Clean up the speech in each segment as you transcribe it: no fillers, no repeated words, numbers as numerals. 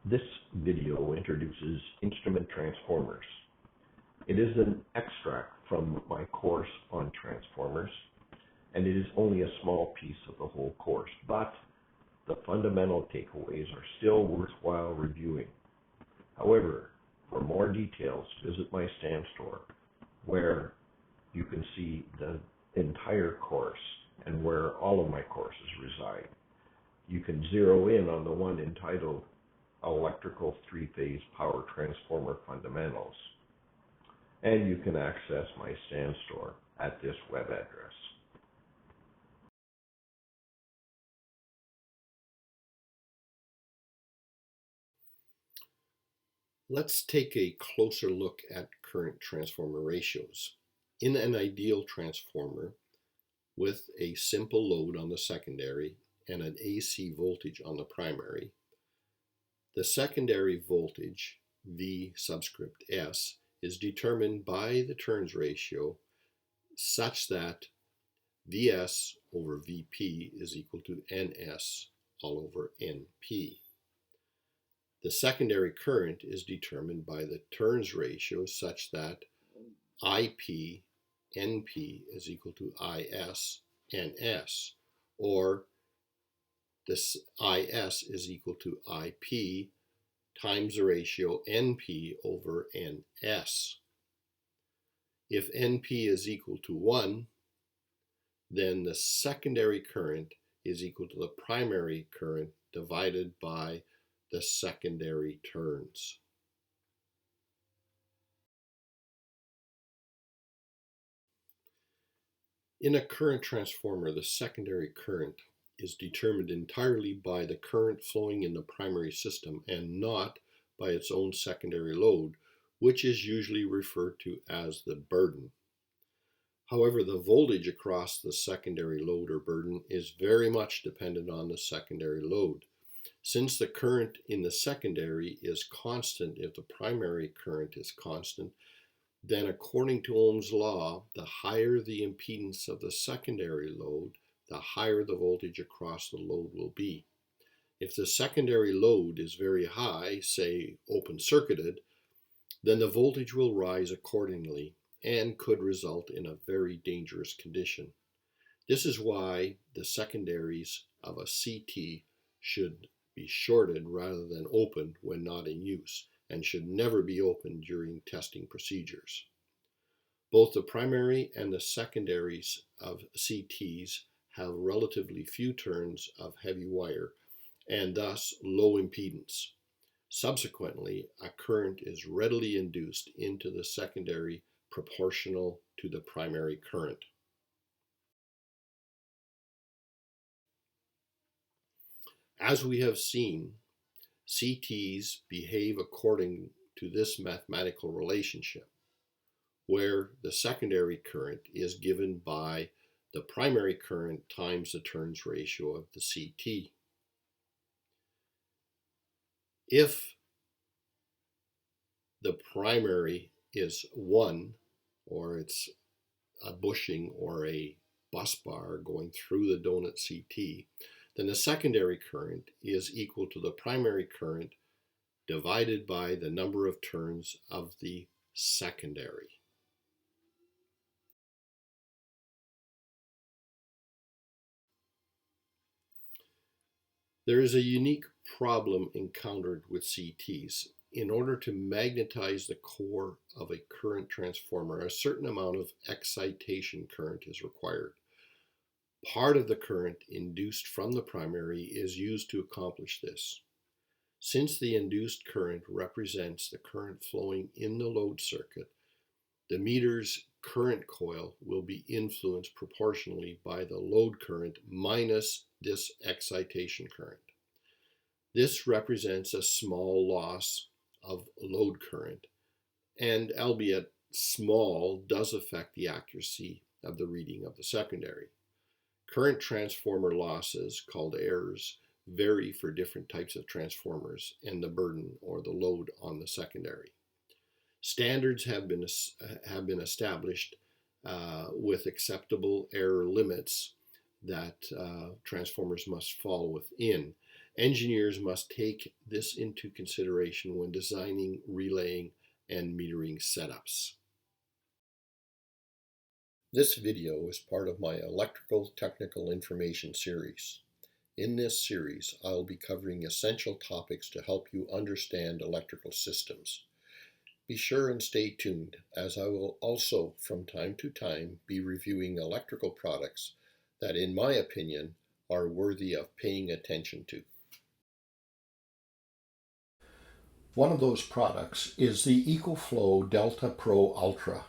This video introduces instrument transformers. It is an extract from my course on transformers, and it is only a small piece of the whole course, but the fundamental takeaways are still worthwhile reviewing. However, for more details, visit my stand store, where you can see the entire course and where all of my courses reside. You can zero in on the one entitled Electrical Three-Phase Power Transformer Fundamentals, and you can access my stand store at this web address. Let's take a closer look at current transformer ratios. In an ideal transformer with a simple load on the secondary and an AC voltage on the primary, the secondary voltage, V subscript S, is determined by the turns ratio such that Vs over Vp is equal to Ns all over Np. The secondary current is determined by the turns ratio such that Ip Np is equal to Is Ns, or this Is is equal to Ip times the ratio Np over Ns. If Np is equal to 1, then the secondary current is equal to the primary current divided by the secondary turns. In a current transformer, the secondary current is determined entirely by the current flowing in the primary system and not by its own secondary load, which is usually referred to as the burden. However, the voltage across the secondary load or burden is very much dependent on the secondary load. Since the current in the secondary is constant if the primary current is constant, then according to Ohm's law, the higher the impedance of the secondary load, the higher the voltage across the load will be. If the secondary load is very high, say open-circuited, then the voltage will rise accordingly and could result in a very dangerous condition. This is why the secondaries of a CT should be shorted rather than opened when not in use, and should never be opened during testing procedures. Both the primary and the secondaries of CTs have relatively few turns of heavy wire and thus low impedance. Subsequently, a current is readily induced into the secondary proportional to the primary current. As we have seen, CTs behave according to this mathematical relationship, where the secondary current is given by the primary current times the turns ratio of the CT. If the primary is 1, or it's a bushing or a bus bar going through the donut CT, then the secondary current is equal to the primary current divided by the number of turns of the secondary. There is a unique problem encountered with CTs. In order to magnetize the core of a current transformer, a certain amount of excitation current is required. Part of the current induced from the primary is used to accomplish this. Since the induced current represents the current flowing in the load circuit, the meter's current coil will be influenced proportionally by the load current minus this excitation current. This represents a small loss of load current, and albeit small, does affect the accuracy of the reading of the secondary. Current transformer losses, called errors, vary for different types of transformers and the burden or the load on the secondary. Standards have been established with acceptable error limits that transformers must fall within, Engineers must take this into consideration when designing, relaying, and metering setups. This video is part of my Electrical Technical Information series. In this series, I'll be covering essential topics to help you understand electrical systems. Be sure and stay tuned, as I will also, from time to time, be reviewing electrical products that, in my opinion, are worthy of paying attention to. One of those products is the 𝐃𝐈𝐒𝐂𝐋𝐀 Delta Pro Ultra.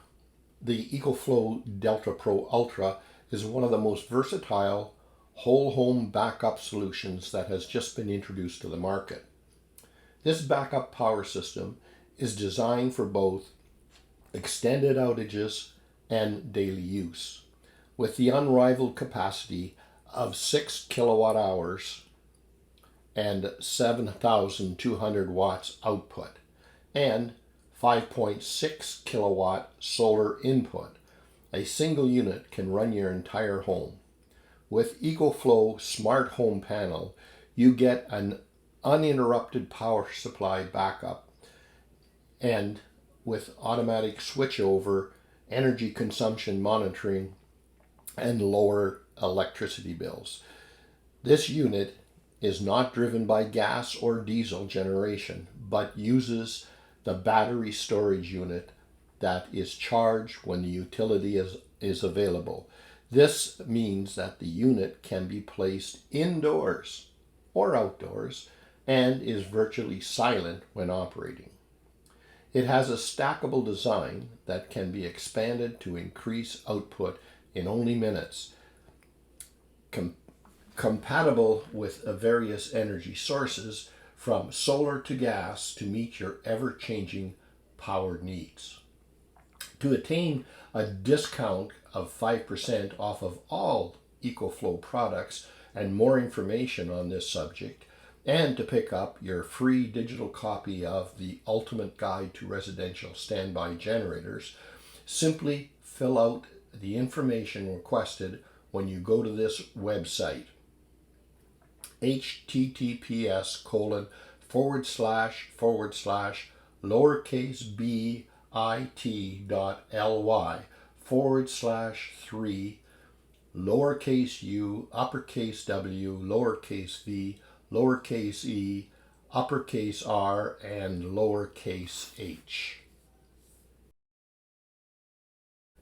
The 𝐃𝐈𝐒𝐂𝐋𝐀 Delta Pro Ultra is one of the most versatile whole home backup solutions that has just been introduced to the market. This backup power system is designed for both extended outages and daily use, with the unrivaled capacity of 6 kilowatt hours and 7,200 watts output, and 5.6 kilowatt solar input. A single unit can run your entire home. With 𝐃𝐈𝐒𝐂 Smart Home Panel, you get an uninterrupted power supply backup, and with automatic switchover, energy consumption monitoring, and lower electricity bills. This unit is not driven by gas or diesel generation, but uses the battery storage unit that is charged when the utility is available. This means that the unit can be placed indoors or outdoors and is virtually silent when operating. It has a stackable design that can be expanded to increase output in only minutes, compatible with various energy sources from solar to gas to meet your ever-changing power needs. To attain a discount of 5% off of all 𝐃𝐈𝐒𝐂 products and more information on this subject, and to pick up your free digital copy of the Ultimate Guide to Residential Standby Generators, simply fill out the information requested when you go to this website, https://bit.ly/3 lowercase u, uppercase w, lowercase v, lowercase e, uppercase r, and lowercase h.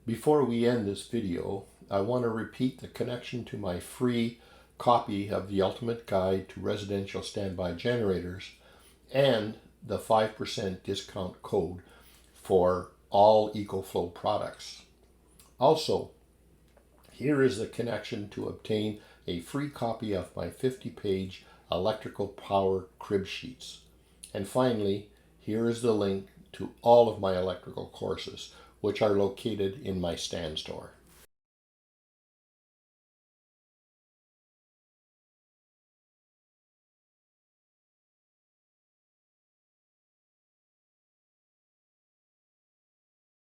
Before we end this video, I want to repeat the connection to my free copy of the Ultimate Guide to Residential Standby Generators and the 5% discount code for all 𝐃𝐈𝐒𝐂 products. Also, here is the connection to obtain a free copy of my 50-page electrical power crib sheets. And finally, here is the link to all of my electrical courses, which are located in my stand store.